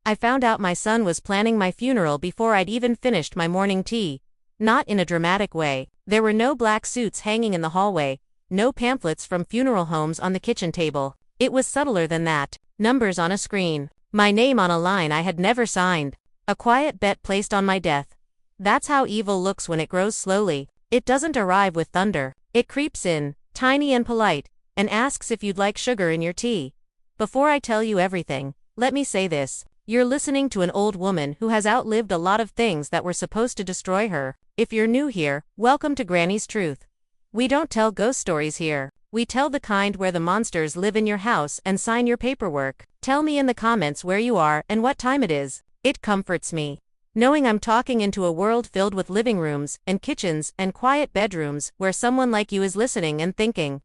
I found out my son was planning my funeral before I'd even finished my morning tea. Not in a dramatic way. There were no black suits hanging in the hallway, no pamphlets from funeral homes on the kitchen table. It was subtler than that. Numbers on a screen. My name on a line I had never signed. A quiet bet placed on my death. That's how evil looks when it grows slowly. It doesn't arrive with thunder. It creeps in, tiny and polite, and asks if you'd like sugar in your tea. Before I tell you everything, let me say this. You're listening to an old woman who has outlived a lot of things that were supposed to destroy her. If you're new here, welcome to Granny's Truth. We don't tell ghost stories here. We tell the kind where the monsters live in your house and sign your paperwork. Tell me in the comments where you are and what time it is. It comforts me, knowing I'm talking into a world filled with living rooms and kitchens and quiet bedrooms where someone like you is listening and thinking,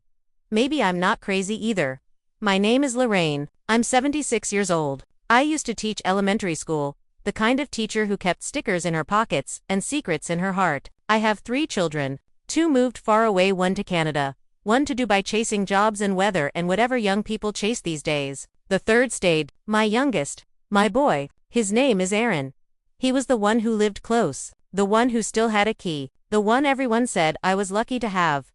maybe I'm not crazy either. My name is Lorraine. I'm 76 years old. I used to teach elementary school, the kind of teacher who kept stickers in her pockets and secrets in her heart. I have 3 children. 2 moved far away, 1 to Canada, 1 to Dubai chasing jobs and weather and whatever young people chase these days. The 3rd stayed, my youngest, my boy. His name is Aaron. He was the one who lived close, the one who still had a key, the one everyone said I was lucky to have.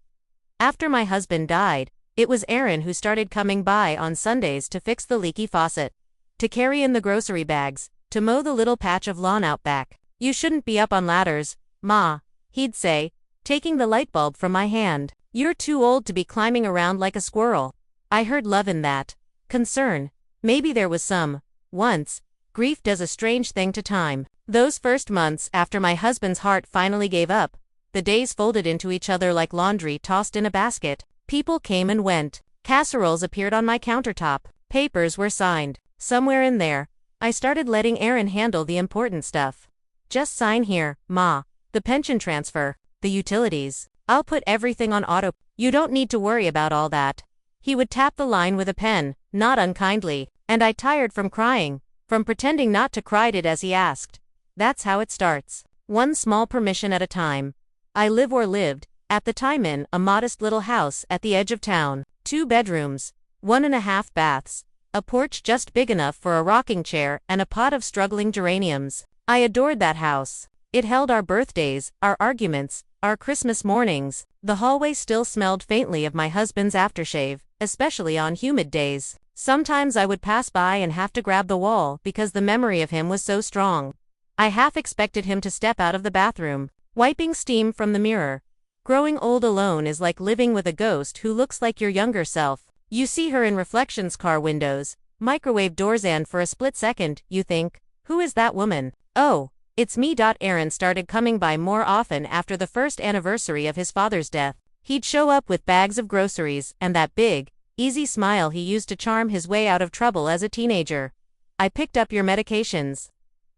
After my husband died, it was Aaron who started coming by on Sundays to fix the leaky faucet, to carry in the grocery bags, to mow the little patch of lawn out back. You shouldn't be up on ladders, Ma, he'd say, taking the light bulb from my hand. You're too old to be climbing around like a squirrel. I heard love in that. Concern. Maybe there was some. Once. Grief does a strange thing to time. Those first months after my husband's heart finally gave up, the days folded into each other like laundry tossed in a basket. People came and went. Casseroles appeared on my countertop. Papers were signed. Somewhere in there, I started letting Aaron handle the important stuff. Just sign here, Ma. The pension transfer, the utilities. I'll put everything on auto. You don't need to worry about all that. He would tap the line with a pen, not unkindly, and I tired from crying, from pretending not to cry it as he asked. That's how it starts. One small permission at a time. I live or lived, at the time in a modest little house at the edge of town. 2 bedrooms, 1.5 baths, a porch just big enough for a rocking chair and a pot of struggling geraniums. I adored that house. It held our birthdays, our arguments, our Christmas mornings. The hallway still smelled faintly of my husband's aftershave, especially on humid days. Sometimes I would pass by and have to grab the wall because the memory of him was so strong. I half expected him to step out of the bathroom, wiping steam from the mirror. Growing old alone is like living with a ghost who looks like your younger self. You see her in reflections, car windows, microwave doors, and for a split second, you think, who is that woman? Oh, it's me. Aaron started coming by more often after the first anniversary of his father's death. He'd show up with bags of groceries and that big, easy smile he used to charm his way out of trouble as a teenager. I picked up your medications.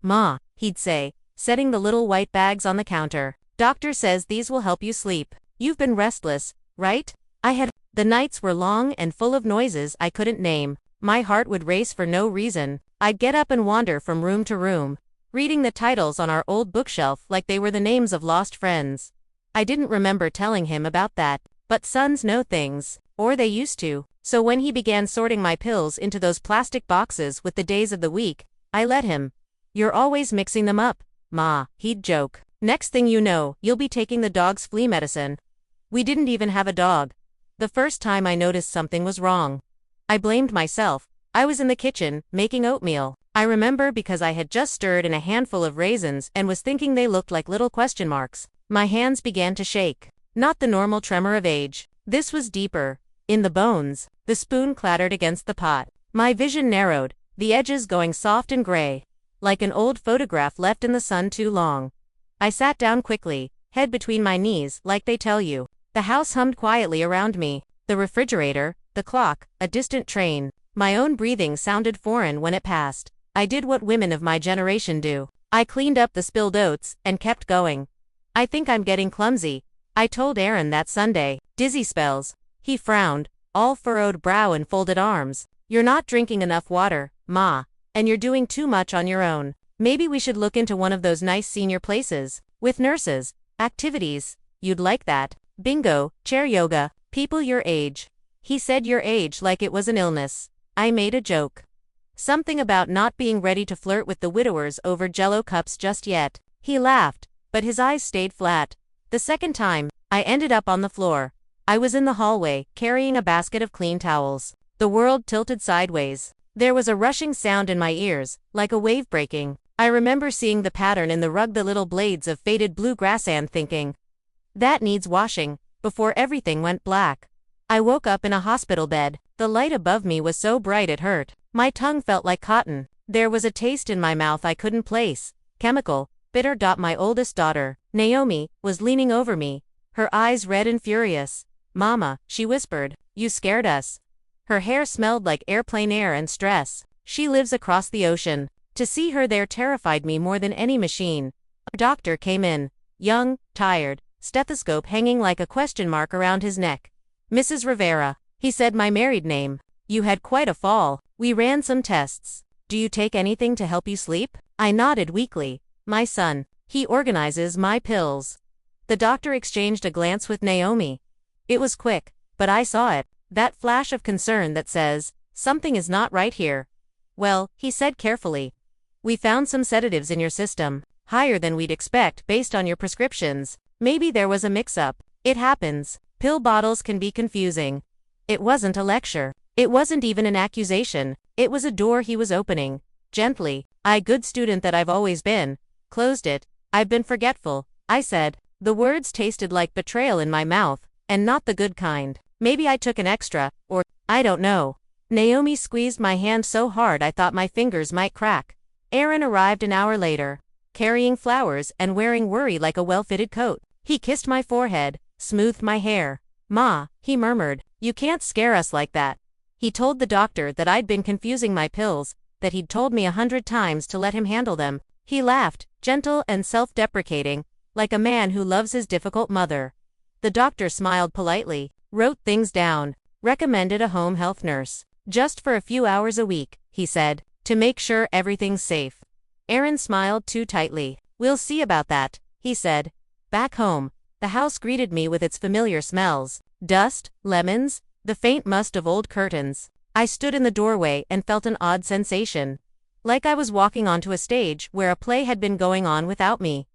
Ma, he'd say, setting the little white bags on the counter. Doctor says these will help you sleep. You've been restless, right? I had. The nights were long and full of noises I couldn't name. My heart would race for no reason. I'd get up and wander from room to room, reading the titles on our old bookshelf like they were the names of lost friends. I didn't remember telling him about that, but sons know things, or they used to. So when he began sorting my pills into those plastic boxes with the days of the week, I let him. You're always mixing them up, Ma, he'd joke. Next thing you know, you'll be taking the dog's flea medicine. We didn't even have a dog. The first time I noticed something was wrong. I blamed myself. I was in the kitchen, making oatmeal. I remember because I had just stirred in a handful of raisins and was thinking they looked like little question marks. My hands began to shake. Not the normal tremor of age. This was deeper. In the bones. The spoon clattered against the pot. My vision narrowed, the edges going soft and gray, like an old photograph left in the sun too long. I sat down quickly, head between my knees, like they tell you. The house hummed quietly around me. The refrigerator, the clock, a distant train. My own breathing sounded foreign when it passed. I did what women of my generation do. I cleaned up the spilled oats and kept going. I think I'm getting clumsy, I told Aaron that Sunday. Dizzy spells. He frowned, all furrowed brow and folded arms. You're not drinking enough water, Ma, and you're doing too much on your own. Maybe we should look into one of those nice senior places, with nurses, activities. You'd like that. Bingo, chair yoga, people your age. He said your age like it was an illness. I made a joke. Something about not being ready to flirt with the widowers over Jell-O cups just yet. He laughed, but his eyes stayed flat. The second time, I ended up on the floor. I was in the hallway, carrying a basket of clean towels. The world tilted sideways. There was a rushing sound in my ears, like a wave breaking. I remember seeing the pattern in the rug, the little blades of faded blue grass, and thinking, that needs washing, before everything went black. I woke up in a hospital bed. The light above me was so bright it hurt. My tongue felt like cotton. There was a taste in my mouth I couldn't place. Chemical, bitter. My oldest daughter, Naomi, was leaning over me, her eyes red and furious. Mama, she whispered, you scared us. Her hair smelled like airplane air and stress. She lives across the ocean. To see her there terrified me more than any machine. A doctor came in, young, tired, stethoscope hanging like a question mark around his neck. Mrs. Rivera, he said my married name. You had quite a fall. We ran some tests. Do you take anything to help you sleep? I nodded weakly. My son. He organizes my pills. The doctor exchanged a glance with Naomi. It was quick, but I saw it. That flash of concern that says, something is not right here. Well, he said carefully. We found some sedatives in your system, higher than we'd expect based on your prescriptions. Maybe there was a mix-up. It happens. Pill bottles can be confusing. It wasn't a lecture. It wasn't even an accusation. It was a door he was opening. Gently. I, good student that I've always been, closed it. I've been forgetful, I said. The words tasted like betrayal in my mouth, and not the good kind. Maybe I took an extra, or, I don't know. Naomi squeezed my hand so hard I thought my fingers might crack. Aaron arrived an hour later, carrying flowers and wearing worry like a well-fitted coat. He kissed my forehead, smoothed my hair. Ma, he murmured, you can't scare us like that. He told the doctor that I'd been confusing my pills, that he'd told me 100 times to let him handle them. He laughed, gentle and self-deprecating, like a man who loves his difficult mother. The doctor smiled politely, wrote things down, recommended a home health nurse. Just for a few hours a week, he said, to make sure everything's safe. Aaron smiled too tightly. We'll see about that, he said. Back home, the house greeted me with its familiar smells. Dust, lemons, the faint must of old curtains. I stood in the doorway and felt an odd sensation. Like I was walking onto a stage where a play had been going on without me.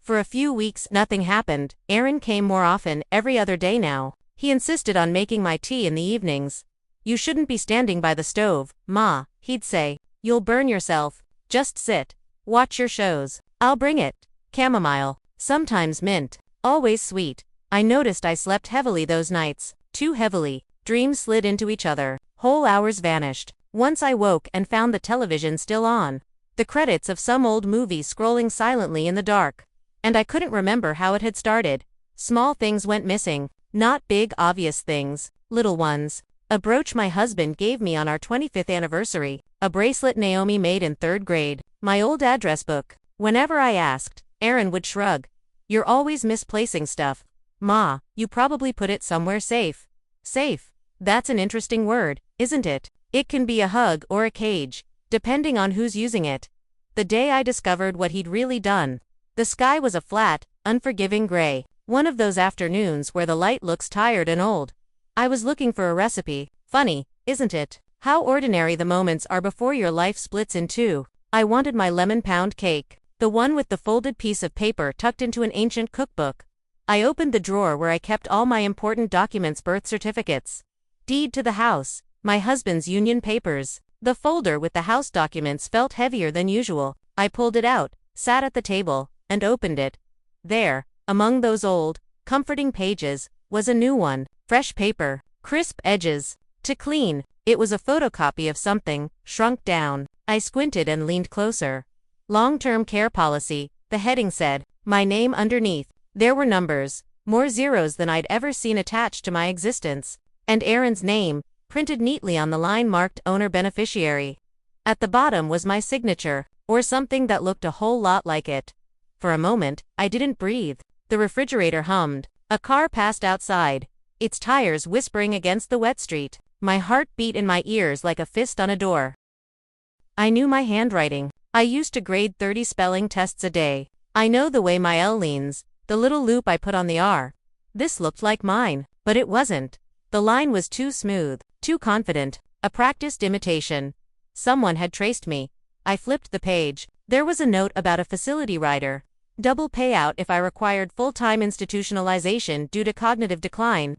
For a few weeks, nothing happened. Aaron came more often, every other day now. He insisted on making my tea in the evenings. You shouldn't be standing by the stove, Ma, he'd say. You'll burn yourself. Just sit. Watch your shows. I'll bring it. Chamomile. Sometimes mint. Always sweet. I noticed I slept heavily those nights. Too heavily. Dreams slid into each other. Whole hours vanished. Once I woke and found the television still on. The credits of some old movie scrolling silently in the dark. And I couldn't remember how it had started. Small things went missing. Not big, obvious things. Little ones. A brooch my husband gave me on our 25th anniversary. A bracelet Naomi made in 3rd grade. My old address book. Whenever I asked, Aaron would shrug. You're always misplacing stuff. Ma, you probably put it somewhere safe. Safe. That's an interesting word, isn't it? It can be a hug or a cage, depending on who's using it. The day I discovered what he'd really done. The sky was a flat, unforgiving gray. One of those afternoons where the light looks tired and old. I was looking for a recipe. Funny, isn't it? How ordinary the moments are before your life splits in two. I wanted my lemon pound cake. The one with the folded piece of paper tucked into an ancient cookbook. I opened the drawer where I kept all my important documents, birth certificates, deed to the house, my husband's union papers. The folder with the house documents felt heavier than usual. I pulled it out, sat at the table, and opened it. There, among those old, comforting pages, was a new one. Fresh paper, crisp edges. To clean, it was a photocopy of something, shrunk down. I squinted and leaned closer. Long-term care policy, the heading said. My name underneath. There were numbers, more zeros than I'd ever seen attached to my existence. And Aaron's name, printed neatly on the line marked owner beneficiary. At the bottom was my signature, or something that looked a whole lot like it. For a moment, I didn't breathe. The refrigerator hummed. A car passed outside, its tires whispering against the wet street. My heart beat in my ears like a fist on a door. I knew my handwriting. I used to grade 30 spelling tests a day. I know the way my L leans, the little loop I put on the R. This looked like mine, but it wasn't. The line was too smooth, too confident, a practiced imitation. Someone had traced me. I flipped the page. There was a note about a facility rider. Double payout if I required full-time institutionalization due to cognitive decline.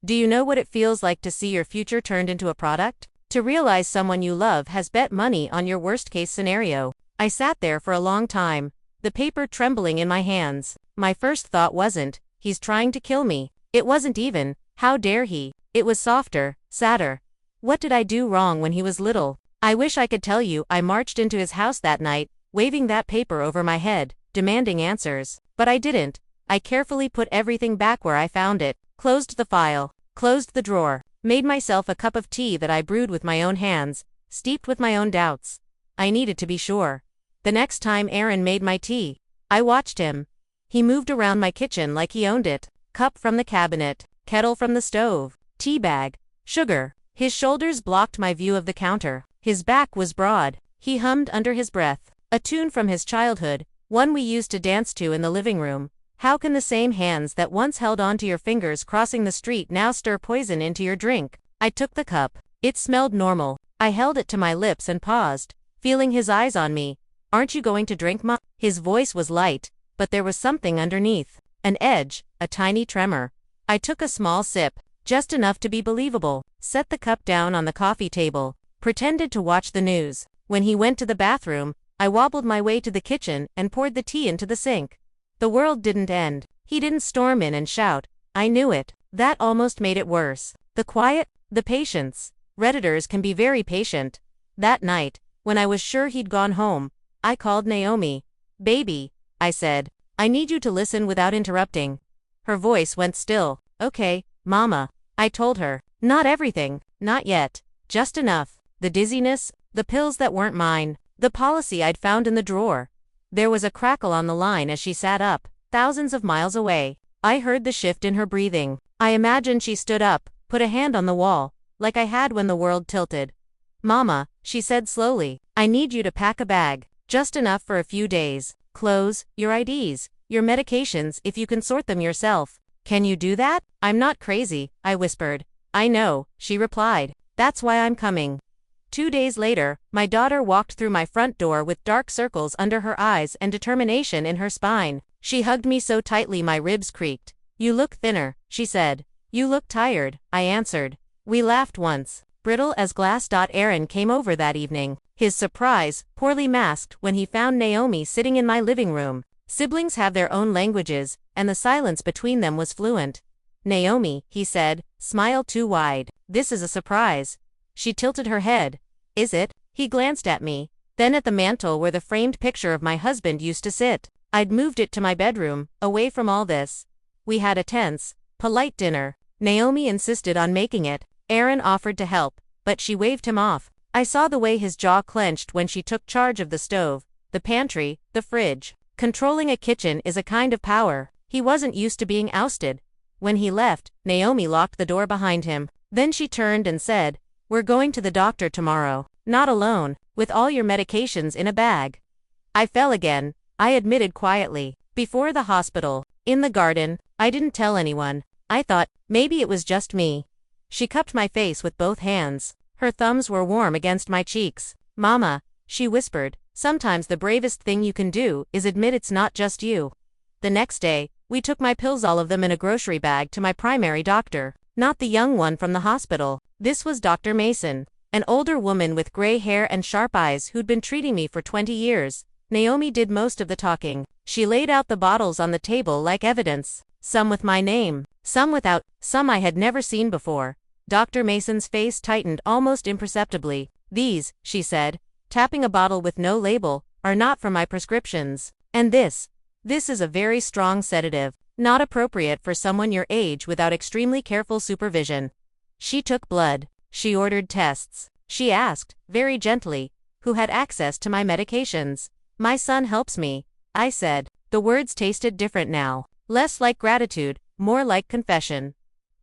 Do you know what it feels like to see your future turned into a product? To realize someone you love has bet money on your worst-case scenario. I sat there for a long time, the paper trembling in my hands. My first thought wasn't, he's trying to kill me. It wasn't even, how dare he? It was softer, sadder. What did I do wrong when he was little? I wish I could tell you I marched into his house that night, waving that paper over my head, demanding answers. But I didn't. I carefully put everything back where I found it, closed the file, closed the drawer, made myself a cup of tea that I brewed with my own hands, steeped with my own doubts. I needed to be sure. The next time Aaron made my tea, I watched him. He moved around my kitchen like he owned it. Cup from the cabinet, kettle from the stove, tea bag, sugar. His shoulders blocked my view of the counter. His back was broad. He hummed under his breath, a tune from his childhood, one we used to dance to in the living room. How can the same hands that once held onto your fingers crossing the street now stir poison into your drink? I took the cup. It smelled normal. I held it to my lips and paused, feeling his eyes on me. Aren't you going to drink, Ma? His voice was light, but there was something underneath. An edge, a tiny tremor. I took a small sip, just enough to be believable, set the cup down on the coffee table, pretended to watch the news. When he went to the bathroom, I wobbled my way to the kitchen and poured the tea into the sink. The world didn't end. He didn't storm in and shout. I knew it. That almost made it worse. The quiet, the patience. Redditors can be very patient. That night, when I was sure he'd gone home, I called Naomi. Baby, I said, I need you to listen without interrupting. Her voice went still. Okay, Mama, I told her. Not everything, not yet. Just enough. The dizziness, the pills that weren't mine, the policy I'd found in the drawer. There was a crackle on the line as she sat up, thousands of miles away. I heard the shift in her breathing. I imagined she stood up, put a hand on the wall, like I had when the world tilted. Mama, she said slowly, I need you to pack a bag, just enough for a few days. Clothes, your IDs, your medications if you can sort them yourself. Can you do that? I'm not crazy, I whispered. I know, she replied. That's why I'm coming. 2 days later, my daughter walked through my front door with dark circles under her eyes and determination in her spine. She hugged me so tightly my ribs creaked. You look thinner, she said. You look tired, I answered. We laughed once, brittle as glass. Aaron came over that evening. His surprise, poorly masked when he found Naomi sitting in my living room. Siblings have their own languages, and the silence between them was fluent. Naomi, he said, smile too wide. This is a surprise. She tilted her head. Is it? He glanced at me, then at the mantel where the framed picture of my husband used to sit. I'd moved it to my bedroom, away from all this. We had a tense, polite dinner. Naomi insisted on making it. Aaron offered to help, but she waved him off. I saw the way his jaw clenched when she took charge of the stove, the pantry, the fridge. Controlling a kitchen is a kind of power. He wasn't used to being ousted. When he left, Naomi locked the door behind him. Then she turned and said, We're going to the doctor tomorrow. Not alone, with all your medications in a bag. I fell again, I admitted quietly. Before the hospital, in the garden, I didn't tell anyone. I thought, maybe it was just me. She cupped my face with both hands. Her thumbs were warm against my cheeks. Mama, she whispered, sometimes the bravest thing you can do is admit it's not just you. The next day, we took my pills, all of them in a grocery bag, to my primary doctor. Not the young one from the hospital. This was Dr. Mason, an older woman with gray hair and sharp eyes who'd been treating me for 20 years. Naomi did most of the talking. She laid out the bottles on the table like evidence, some with my name, some without, some I had never seen before. Dr. Mason's face tightened almost imperceptibly. These, she said, tapping a bottle with no label, are not for my prescriptions. And this is a very strong sedative, not appropriate for someone your age without extremely careful supervision. She took blood. She ordered tests. She asked, very gently, who had access to my medications. My son helps me, I said. The words tasted different now, less like gratitude, more like confession.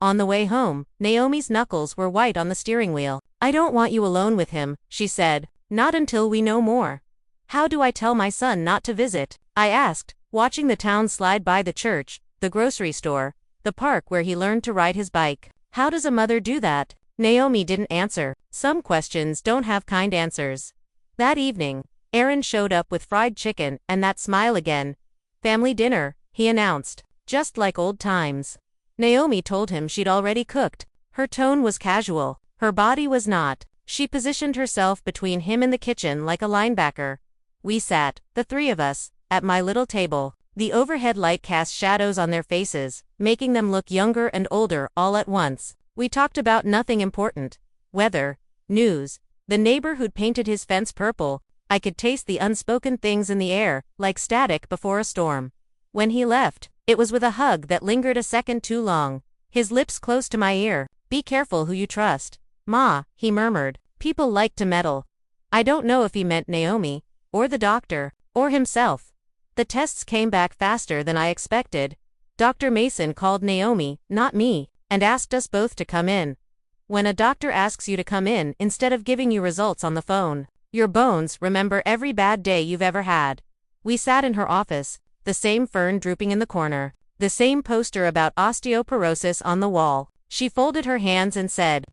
On the way home, Naomi's knuckles were white on the steering wheel. I don't want you alone with him, she said. Not until we know more. How do I tell my son not to visit? I asked, watching the town slide by, the church, the grocery store, the park where he learned to ride his bike. How does a mother do that? Naomi didn't answer. Some questions don't have kind answers. That evening, Aaron showed up with fried chicken and that smile again. Family dinner, he announced. Just like old times. Naomi told him she'd already cooked. Her tone was casual. Her body was not. She positioned herself between him and the kitchen like a linebacker. We sat, the three of us, at my little table. The overhead light cast shadows on their faces, making them look younger and older all at once. We talked about nothing important. Weather, news, the neighbor who'd painted his fence purple. I could taste the unspoken things in the air, like static before a storm. When he left, it was with a hug that lingered a second too long. His lips close to my ear. Be careful who you trust. Ma, he murmured. People like to meddle. I don't know if he meant Naomi, or the doctor, or himself. The tests came back faster than I expected. Dr. Mason called Naomi, not me, and asked us both to come in. When a doctor asks you to come in instead of giving you results on the phone, your bones remember every bad day you've ever had. We sat in her office, the same fern drooping in the corner, the same poster about osteoporosis on the wall. She folded her hands and said,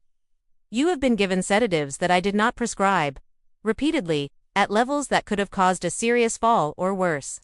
"You have been given sedatives that I did not prescribe." Repeatedly, at levels that could have caused a serious fall or worse.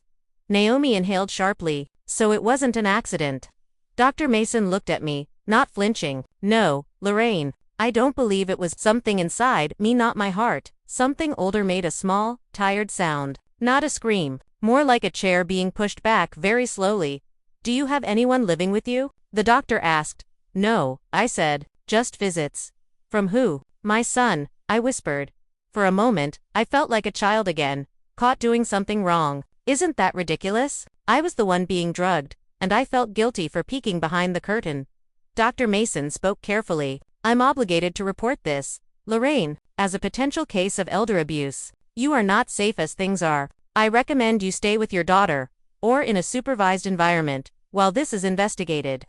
Naomi inhaled sharply, so it wasn't an accident. Dr. Mason looked at me, not flinching. No, Lorraine, I don't believe it was something inside me, not my heart. Something older made a small, tired sound. Not a scream, more like a chair being pushed back very slowly. Do you have anyone living with you? The doctor asked. No, I said, just visits. From who? My son, I whispered. For a moment, I felt like a child again, caught doing something wrong. Isn't that ridiculous? I was the one being drugged, and I felt guilty for peeking behind the curtain. Dr. Mason spoke carefully. I'm obligated to report this, Lorraine, as a potential case of elder abuse. You are not safe as things are. I recommend you stay with your daughter, or in a supervised environment, while this is investigated.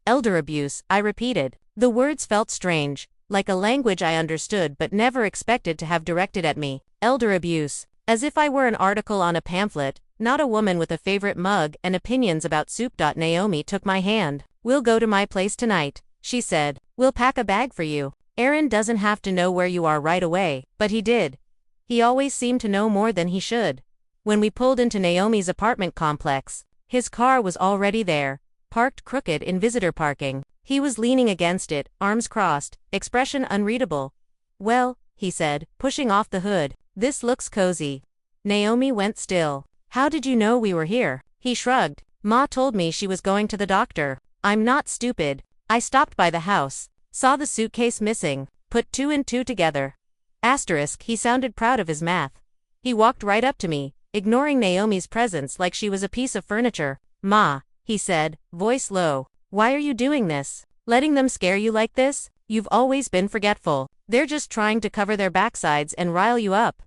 Elder abuse, I repeated. The words felt strange, like a language I understood but never expected to have directed at me. Elder abuse, as if I were an article on a pamphlet, not a woman with a favorite mug and opinions about soup. Naomi took my hand. We'll go to my place tonight, she said. We'll pack a bag for you. Aaron doesn't have to know where you are right away, but he did. He always seemed to know more than he should. When we pulled into Naomi's apartment complex, his car was already there, parked crooked in visitor parking. He was leaning against it, arms crossed, expression unreadable. Well, he said, pushing off the hood, this looks cozy. Naomi went still. How did you know we were here? He shrugged. Ma told me she was going to the doctor. I'm not stupid. I stopped by the house, saw the suitcase missing, put two and two together. Asterisk, he sounded proud of his math. He walked right up to me, ignoring Naomi's presence like she was a piece of furniture. Ma, he said, voice low. Why are you doing this? Letting them scare you like this? You've always been forgetful. They're just trying to cover their backsides and rile you up.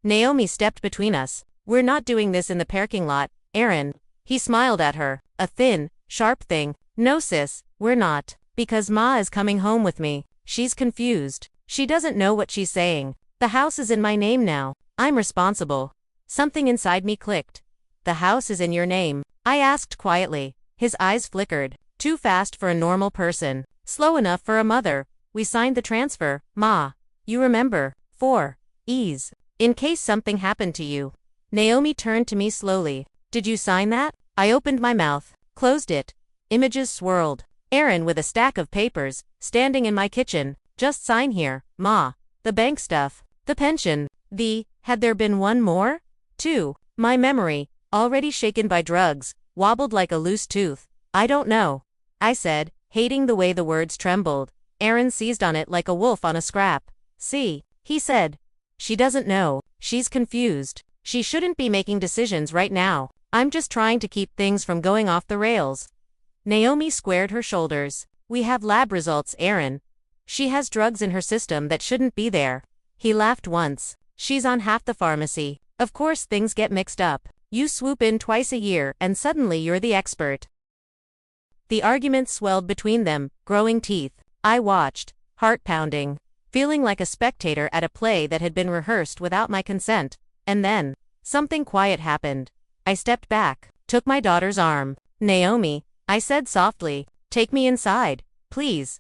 Naomi stepped between us. We're not doing this in the parking lot, Aaron. He smiled at her. A thin, sharp thing. No sis, we're not. Because Ma is coming home with me. She's confused. She doesn't know what she's saying. The house is in my name now. I'm responsible. Something inside me clicked. The house is in your name, I asked quietly. His eyes flickered. Too fast for a normal person. Slow enough for a mother. We signed the transfer, Ma. You remember. 4 E's. In case something happened to you. Naomi turned to me slowly. Did you sign that? I opened my mouth, closed it. Images swirled. Aaron with a stack of papers, standing in my kitchen. Just sign here, Ma. The bank stuff. The pension. Had there been one more? 2. My memory, already shaken by drugs, wobbled like a loose tooth. I don't know, I said, hating the way the words trembled. Aaron seized on it like a wolf on a scrap. See, he said. She doesn't know. She's confused. She shouldn't be making decisions right now. I'm just trying to keep things from going off the rails. Naomi squared her shoulders. We have lab results, Aaron. She has drugs in her system that shouldn't be there. He laughed once. She's on half the pharmacy. Of course things get mixed up. You swoop in twice a year and suddenly you're the expert. The argument swelled between them, growing teeth. I watched, heart pounding, feeling like a spectator at a play that had been rehearsed without my consent. And then, something quiet happened. I stepped back, took my daughter's arm. Naomi, I said softly, take me inside, please.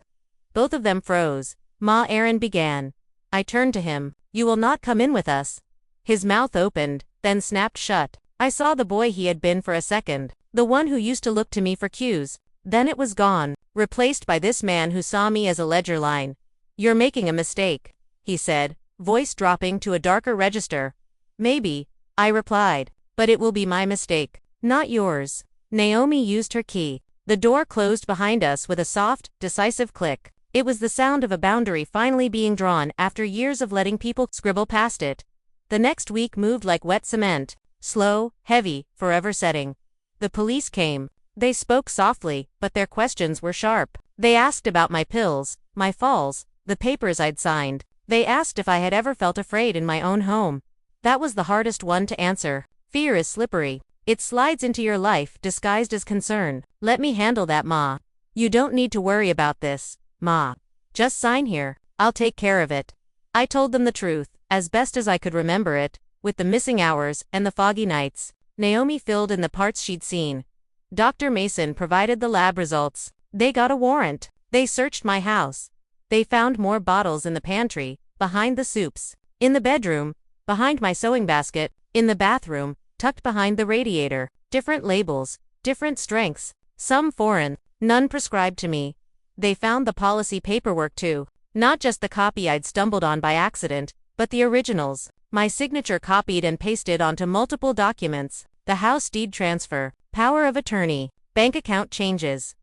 Both of them froze. Ma, Aaron began. I turned to him. You will not come in with us. His mouth opened, then snapped shut. I saw the boy he had been for a second. The one who used to look to me for cues. Then it was gone, replaced by this man who saw me as a ledger line. You're making a mistake, he said, voice dropping to a darker register. Maybe, I replied, but it will be my mistake, not yours. Naomi used her key. The door closed behind us with a soft, decisive click. It was the sound of a boundary finally being drawn after years of letting people scribble past it. The next week moved like wet cement, slow, heavy, forever setting. The police came. They spoke softly, but their questions were sharp. They asked about my pills, my falls, the papers I'd signed. They asked if I had ever felt afraid in my own home. That was the hardest one to answer. Fear is slippery. It slides into your life disguised as concern. Let me handle that, Ma. You don't need to worry about this, Ma. Just sign here. I'll take care of it. I told them the truth, as best as I could remember it, with the missing hours and the foggy nights. Naomi filled in the parts she'd seen. Dr. Mason provided the lab results. They got a warrant. They searched my house. They found more bottles in the pantry, behind the soups, in the bedroom, behind my sewing basket, in the bathroom, tucked behind the radiator. Different labels, different strengths, some foreign, none prescribed to me. They found the policy paperwork too, not just the copy I'd stumbled on by accident, but the originals. My signature copied and pasted onto multiple documents, the house deed transfer, power of attorney, bank account changes.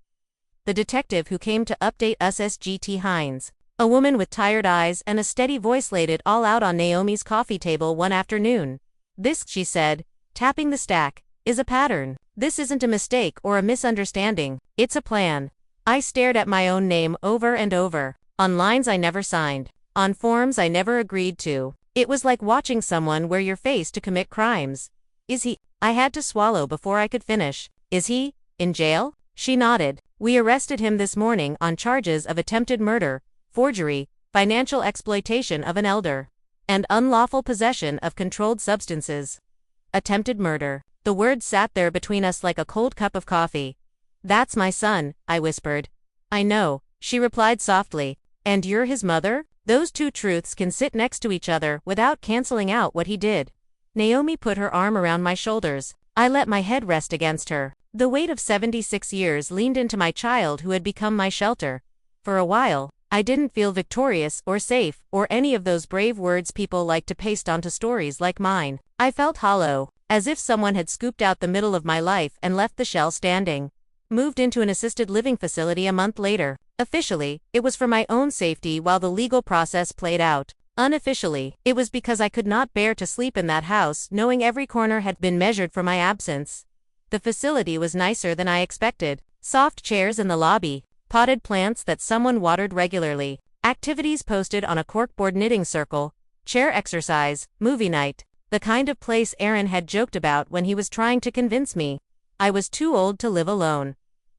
The detective who came to update us, SGT Hines, a woman with tired eyes and a steady voice, laid it all out on Naomi's coffee table one afternoon. This, she said, tapping the stack, is a pattern. This isn't a mistake or a misunderstanding. It's a plan. I stared at my own name over and over, on lines I never signed, on forms I never agreed to. It was like watching someone wear your face to commit crimes. Is he? I had to swallow before I could finish. Is he in jail? She nodded. We arrested him this morning on charges of attempted murder, forgery, financial exploitation of an elder, and unlawful possession of controlled substances. Attempted murder. The word sat there between us like a cold cup of coffee. That's my son, I whispered. I know, she replied softly. And you're his mother? Those two truths can sit next to each other without canceling out what he did. Naomi put her arm around my shoulders. I let my head rest against her. The weight of 76 years leaned into my child who had become my shelter. For a while, I didn't feel victorious or safe or any of those brave words people like to paste onto stories like mine. I felt hollow, as if someone had scooped out the middle of my life and left the shell standing. Moved into an assisted living facility a month later. Officially, it was for my own safety while the legal process played out. Unofficially, it was because I could not bear to sleep in that house knowing every corner had been measured for my absence. The facility was nicer than I expected. Soft chairs in the lobby, potted plants that someone watered regularly, activities posted on a corkboard, knitting circle, chair exercise, movie night. The kind of place Aaron had joked about when he was trying to convince me I was too old to live alone.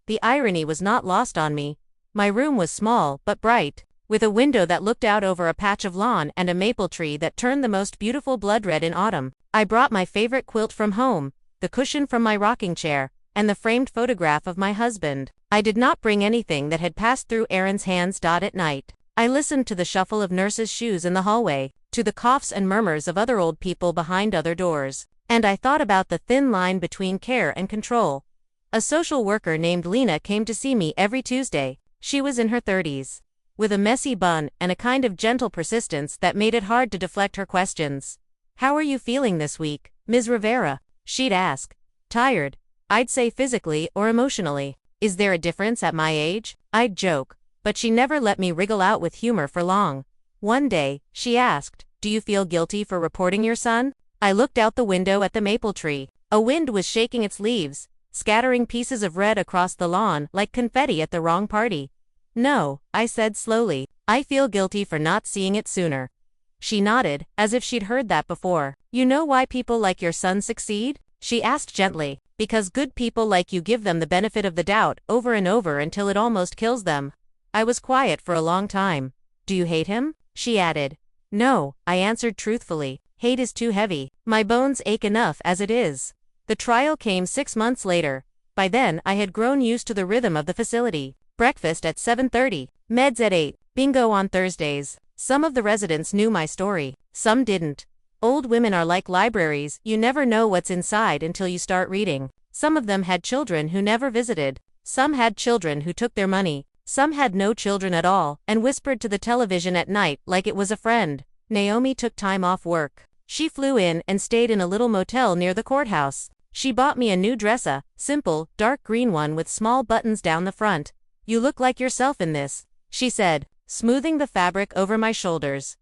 The irony was not lost on me. My room was small but bright, with a window that looked out over a patch of lawn and a maple tree that turned the most beautiful blood red in autumn. I brought my favorite quilt from home, the cushion from my rocking chair, and the framed photograph of my husband. I did not bring anything that had passed through Aaron's hands. At night, I listened to the shuffle of nurses' shoes in the hallway, to the coughs and murmurs of other old people behind other doors, and I thought about the thin line between care and control. A social worker named Lena came to see me every Tuesday. She was in her 30s, with a messy bun and a kind of gentle persistence that made it hard to deflect her questions. How are you feeling this week, Ms. Rivera? She'd ask. Tired. I'd say physically or emotionally. Is there a difference at my age? I'd joke, but she never let me wriggle out with humor for long. One day, she asked, do you feel guilty for reporting your son? I looked out the window at the maple tree. A wind was shaking its leaves, scattering pieces of red across the lawn like confetti at the wrong party. No, I said slowly. I feel guilty for not seeing it sooner. She nodded, as if she'd heard that before. You know why people like your son succeed? She asked gently. Because good people like you give them the benefit of the doubt over and over until it almost kills them. I was quiet for a long time. Do you hate him? She added. No, I answered truthfully. Hate is too heavy. My bones ache enough as it is. The trial came 6 months later. By then I had grown used to the rhythm of the facility. Breakfast at 7:30, meds at 8, Bingo on Thursdays. Some of the residents knew my story, some didn't. Old women are like libraries, you never know what's inside until you start reading. Some of them had children who never visited. Some had children who took their money. Some had no children at all, and whispered to the television at night like it was a friend. Naomi took time off work. She flew in and stayed in a little motel near the courthouse. She bought me a new dress, a simple, dark green one with small buttons down the front. "You look like yourself in this," she said, smoothing the fabric over my shoulders.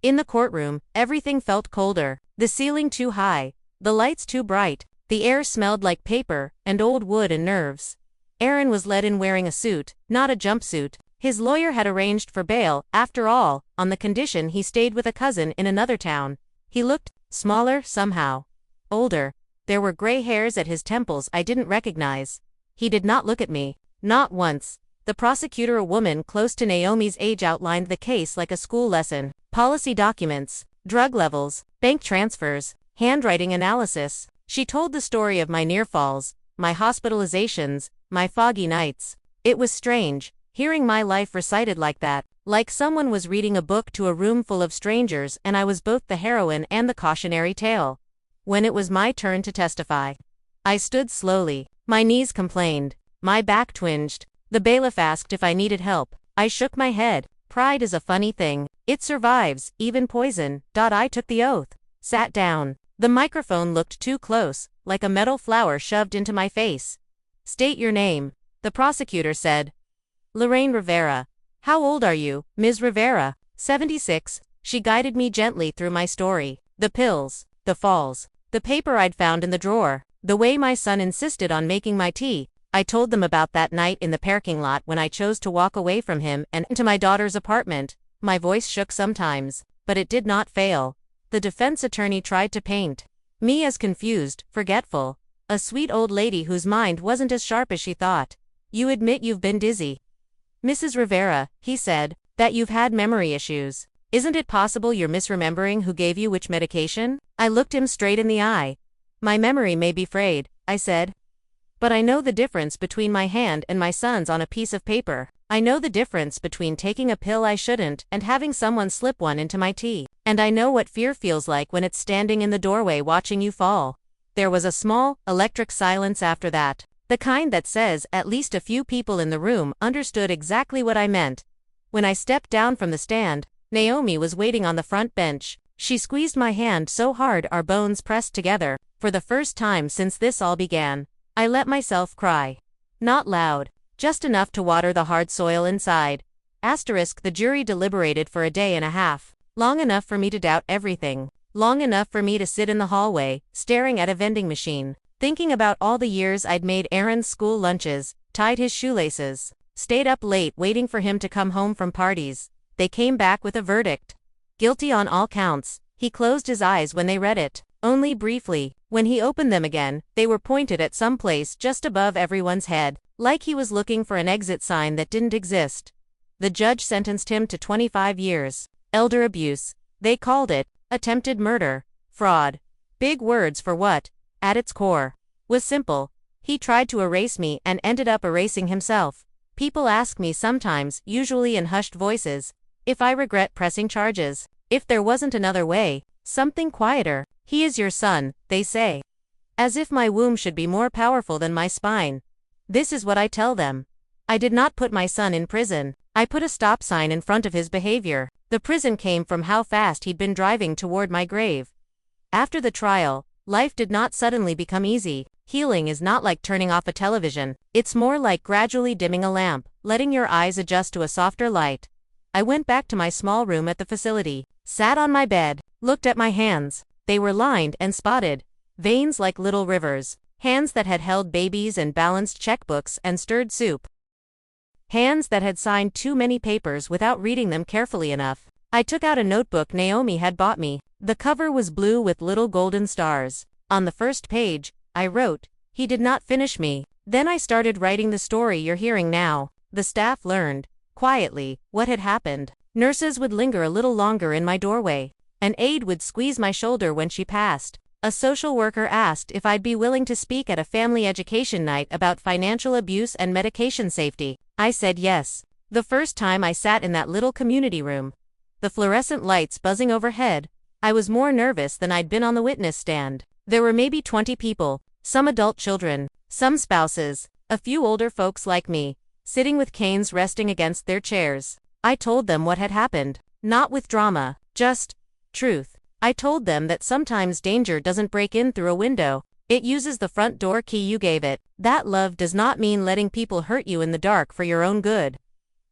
In the courtroom, everything felt colder. The ceiling too high, the lights too bright, the air smelled like paper and old wood and nerves. Aaron was let in wearing a suit, not a jumpsuit. His lawyer had arranged for bail, after all, on the condition he stayed with a cousin in another town. He looked smaller somehow. Older. There were gray hairs at his temples I didn't recognize. He did not look at me. Not once. The prosecutor, a woman close to Naomi's age, outlined the case like a school lesson. Policy documents, drug levels, bank transfers, handwriting analysis. She told the story of my near falls, my hospitalizations, my foggy nights. It was strange, hearing my life recited like that, like someone was reading a book to a room full of strangers and I was both the heroine and the cautionary tale. When it was my turn to testify, I stood slowly. My knees complained. My back twinged. The bailiff asked if I needed help. I shook my head. Pride is a funny thing. It survives, even poison. I took the oath. Sat down. The microphone looked too close, like a metal flower shoved into my face. "State your name," the prosecutor said. "Lorraine Rivera." "How old are you, Ms. Rivera?" 76. She guided me gently through my story. The pills, the falls, the paper I'd found in the drawer, the way my son insisted on making my tea. I told them about that night in the parking lot when I chose to walk away from him and into my daughter's apartment. My voice shook sometimes, but it did not fail. The defense attorney tried to paint me as confused, forgetful, a sweet old lady whose mind wasn't as sharp as she thought. "You admit you've been dizzy, Mrs. Rivera," he said, "that you've had memory issues. Isn't it possible you're misremembering who gave you which medication?" I looked him straight in the eye. "My memory may be frayed," I said. "But I know the difference between my hand and my son's on a piece of paper. I know the difference between taking a pill I shouldn't and having someone slip one into my tea. And I know what fear feels like when it's standing in the doorway watching you fall." There was a small, electric silence after that. The kind that says at least a few people in the room understood exactly what I meant. When I stepped down from the stand, Naomi was waiting on the front bench. She squeezed my hand so hard our bones pressed together. For the first time since this all began, I let myself cry. Not loud, just enough to water the hard soil inside. The jury deliberated for a day and a half. Long enough for me to doubt everything. Long enough for me to sit in the hallway, staring at a vending machine, thinking about all the years I'd made Aaron's school lunches, tied his shoelaces, stayed up late waiting for him to come home from parties. They came back with a verdict. Guilty on all counts. He closed his eyes when they read it. Only briefly. When he opened them again, they were pointed at some place just above everyone's head, like he was looking for an exit sign that didn't exist. The judge sentenced him to 25 years. Elder abuse. They called it attempted murder, fraud. Big words for what, at its core, was simple. He tried to erase me and ended up erasing himself. People ask me sometimes, usually in hushed voices, if I regret pressing charges, if there wasn't another way, something quieter. "He is your son," they say. As if my womb should be more powerful than my spine. This is what I tell them. I did not put my son in prison. I put a stop sign in front of his behavior. The prison came from how fast he'd been driving toward my grave. After the trial, life did not suddenly become easy. Healing is not like turning off a television. It's more like gradually dimming a lamp, letting your eyes adjust to a softer light. I went back to my small room at the facility, sat on my bed, looked at my hands. They were lined and spotted, veins like little rivers, hands that had held babies and balanced checkbooks and stirred soup. Hands that had signed too many papers without reading them carefully enough. I took out a notebook Naomi had bought me. The cover was blue with little golden stars. On the first page, I wrote, "He did not finish me." Then I started writing the story you're hearing now. The staff learned, quietly, what had happened. Nurses would linger a little longer in my doorway. An aide would squeeze my shoulder when she passed. A social worker asked if I'd be willing to speak at a family education night about financial abuse and medication safety. I said yes. The first time I sat in that little community room, the fluorescent lights buzzing overhead, I was more nervous than I'd been on the witness stand. There were maybe 20 people, some adult children, some spouses, a few older folks like me, sitting with canes resting against their chairs. I told them what had happened, not with drama, just truth. I told them that sometimes danger doesn't break in through a window, it uses the front door key you gave it. That love does not mean letting people hurt you in the dark for your own good.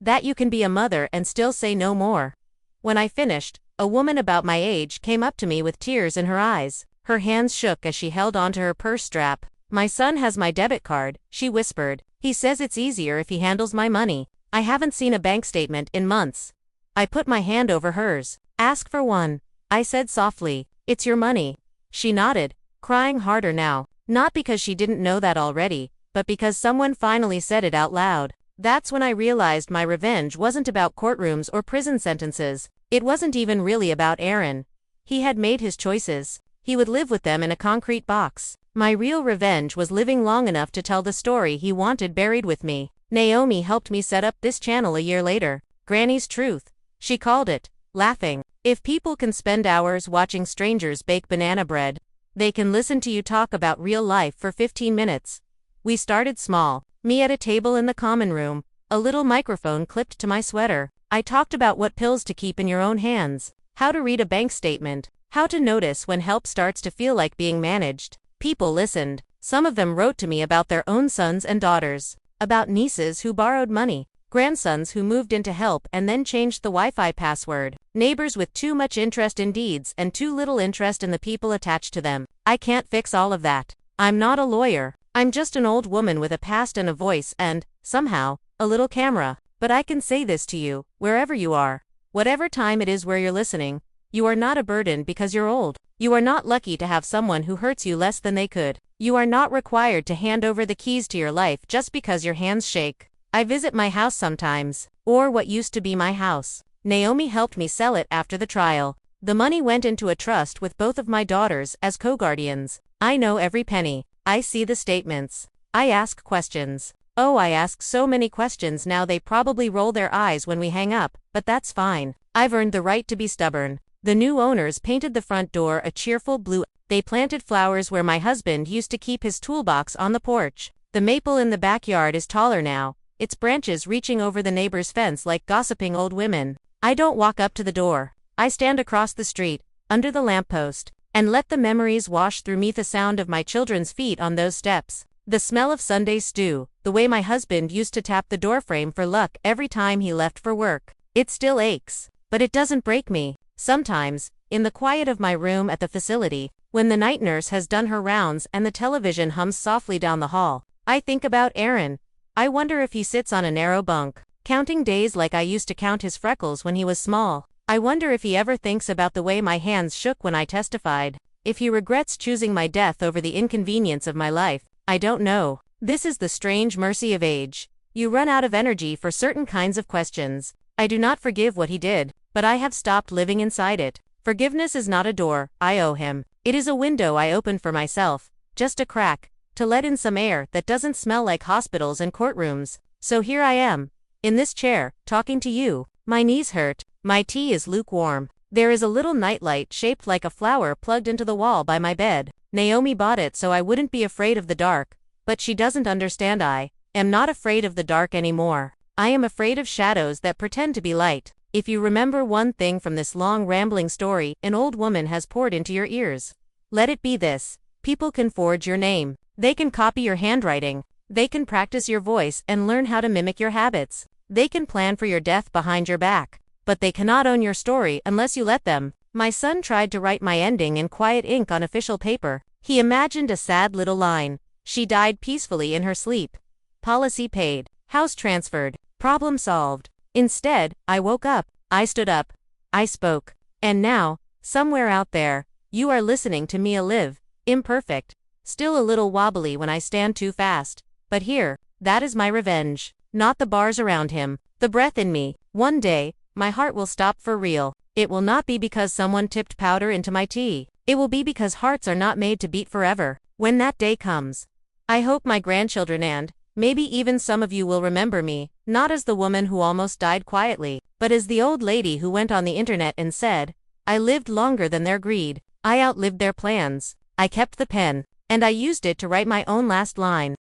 That you can be a mother and still say no more. When I finished, a woman about my age came up to me with tears in her eyes. Her hands shook as she held onto her purse strap. "My son has my debit card," she whispered. "He says it's easier if he handles my money. I haven't seen a bank statement in months." I put my hand over hers. "Ask for one," I said softly. "It's your money." She nodded, crying harder now. Not because she didn't know that already, but because someone finally said it out loud. That's when I realized my revenge wasn't about courtrooms or prison sentences. It wasn't even really about Aaron. He had made his choices. He would live with them in a concrete box. My real revenge was living long enough to tell the story he wanted buried with me. Naomi helped me set up this channel a year later. Granny's Truth, she called it, laughing. If people can spend hours watching strangers bake banana bread, they can listen to you talk about real life for 15 minutes. We started small. Me at a table in the common room, a little microphone clipped to my sweater. I talked about what pills to keep in your own hands, how to read a bank statement, how to notice when help starts to feel like being managed. People listened. Some of them wrote to me about their own sons and daughters, about nieces who borrowed money, grandsons who moved in to help and then changed the Wi-Fi password, neighbors with too much interest in deeds and too little interest in the people attached to them. I can't fix all of that. I'm not a lawyer. I'm just an old woman with a past and a voice and, somehow, a little camera. But I can say this to you, wherever you are, whatever time it is where you're listening, you are not a burden because you're old. You are not lucky to have someone who hurts you less than they could. You are not required to hand over the keys to your life just because your hands shake. I visit my house sometimes, or what used to be my house. Naomi helped me sell it after the trial. The money went into a trust with both of my daughters as co-guardians. I know every penny. I see the statements. I ask questions. Oh, I ask so many questions now they probably roll their eyes when we hang up, but that's fine. I've earned the right to be stubborn. The new owners painted the front door a cheerful blue. They planted flowers where my husband used to keep his toolbox on the porch. The maple in the backyard is taller now, its branches reaching over the neighbor's fence like gossiping old women. I don't walk up to the door. I stand across the street, under the lamppost, and let the memories wash through me, the sound of my children's feet on those steps, the smell of Sunday stew, the way my husband used to tap the doorframe for luck every time he left for work. It still aches, but it doesn't break me. Sometimes, in the quiet of my room at the facility, when the night nurse has done her rounds and the television hums softly down the hall, I think about Aaron. I wonder if he sits on a narrow bunk, counting days like I used to count his freckles when he was small. I wonder if he ever thinks about the way my hands shook when I testified. If he regrets choosing my death over the inconvenience of my life, I don't know. This is the strange mercy of age. You run out of energy for certain kinds of questions. I do not forgive what he did, but I have stopped living inside it. Forgiveness is not a door I owe him. It is a window I open for myself, just a crack, to let in some air that doesn't smell like hospitals and courtrooms. So here I am, in this chair, talking to you. My knees hurt. My tea is lukewarm. There is a little nightlight shaped like a flower plugged into the wall by my bed. Naomi bought it so I wouldn't be afraid of the dark, but she doesn't understand. I am not afraid of the dark anymore. I am afraid of shadows that pretend to be light. If you remember one thing from this long rambling story an old woman has poured into your ears, let it be this: people can forge your name. They can copy your handwriting. They can practice your voice and learn how to mimic your habits. They can plan for your death behind your back. But they cannot own your story unless you let them. My son tried to write my ending in quiet ink on official paper. He imagined a sad little line. She died peacefully in her sleep. Policy paid. House transferred. Problem solved. Instead, I woke up. I stood up. I spoke. And now, somewhere out there, you are listening to me live. Imperfect. Still a little wobbly when I stand too fast. But here, that is my revenge. Not the bars around him. The breath in me. One day, my heart will stop for real. It will not be because someone tipped powder into my tea. It will be because hearts are not made to beat forever. When that day comes, I hope my grandchildren and, Maybe even some of you will remember me, not as the woman who almost died quietly, but as the old lady who went on the internet and said, "I lived longer than their greed. I outlived their plans. I kept the pen. And I used it to write my own last line."